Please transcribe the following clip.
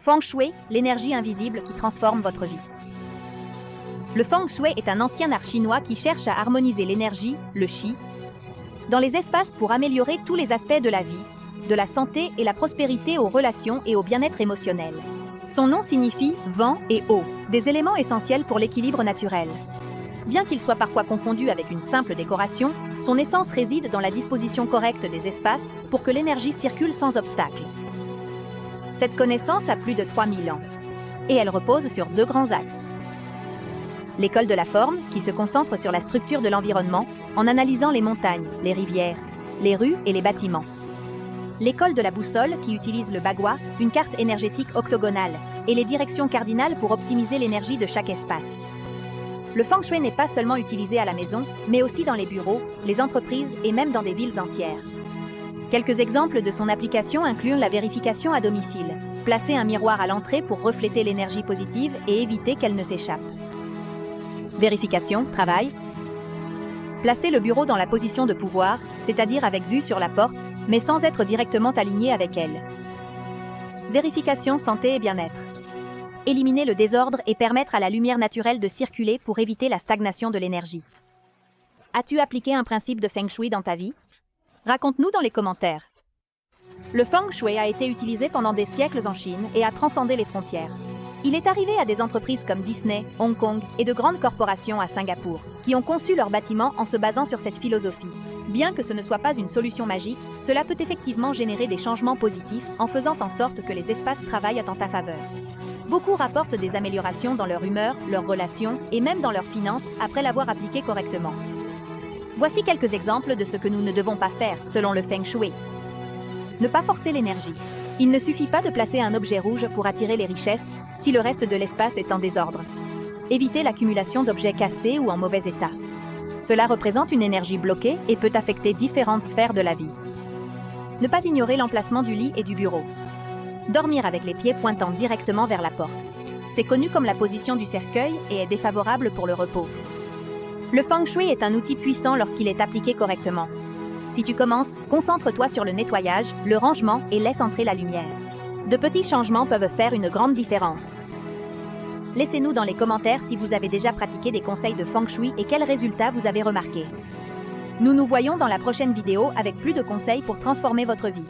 Feng Shui, l'énergie invisible qui transforme votre vie. Le Feng Shui est un ancien art chinois qui cherche à harmoniser l'énergie, le Qi, dans les espaces pour améliorer tous les aspects de la vie, de la santé et la prospérité aux relations et au bien-être émotionnel. Son nom signifie « vent » et « eau », des éléments essentiels pour l'équilibre naturel. Bien qu'il soit parfois confondu avec une simple décoration, son essence réside dans la disposition correcte des espaces pour que l'énergie circule sans obstacle. Cette connaissance a plus de 3000 ans, et elle repose sur deux grands axes. L'école de la forme, qui se concentre sur la structure de l'environnement, en analysant les montagnes, les rivières, les rues et les bâtiments. L'école de la boussole, qui utilise le bagua, une carte énergétique octogonale, et les directions cardinales pour optimiser l'énergie de chaque espace. Le Feng Shui n'est pas seulement utilisé à la maison, mais aussi dans les bureaux, les entreprises et même dans des villes entières. Quelques exemples de son application incluent la vérification à domicile, placer un miroir à l'entrée pour refléter l'énergie positive et éviter qu'elle ne s'échappe. Vérification, travail. Placer le bureau dans la position de pouvoir, c'est-à-dire avec vue sur la porte, mais sans être directement aligné avec elle. Vérification, santé et bien-être. Éliminer le désordre et permettre à la lumière naturelle de circuler pour éviter la stagnation de l'énergie. As-tu appliqué un principe de Feng Shui dans ta vie? Raconte-nous dans les commentaires. Le Feng Shui a été utilisé pendant des siècles en Chine et a transcendé les frontières. Il est arrivé à des entreprises comme Disney, Hong Kong et de grandes corporations à Singapour, qui ont conçu leurs bâtiments en se basant sur cette philosophie. Bien que ce ne soit pas une solution magique, cela peut effectivement générer des changements positifs en faisant en sorte que les espaces travaillent en ta faveur. Beaucoup rapportent des améliorations dans leur humeur, leurs relations et même dans leurs finances après l'avoir appliqué correctement. Voici quelques exemples de ce que nous ne devons pas faire selon le Feng Shui. Ne pas forcer l'énergie. Il ne suffit pas de placer un objet rouge pour attirer les richesses si le reste de l'espace est en désordre. Éviter l'accumulation d'objets cassés ou en mauvais état. Cela représente une énergie bloquée et peut affecter différentes sphères de la vie. Ne pas ignorer l'emplacement du lit et du bureau. Dormir avec les pieds pointant directement vers la porte. C'est connu comme la position du cercueil et est défavorable pour le repos. Le Feng Shui est un outil puissant lorsqu'il est appliqué correctement. Si tu commences, concentre-toi sur le nettoyage, le rangement et laisse entrer la lumière. De petits changements peuvent faire une grande différence. Laissez-nous dans les commentaires si vous avez déjà pratiqué des conseils de Feng Shui et quels résultats vous avez remarqués. Nous nous voyons dans la prochaine vidéo avec plus de conseils pour transformer votre vie.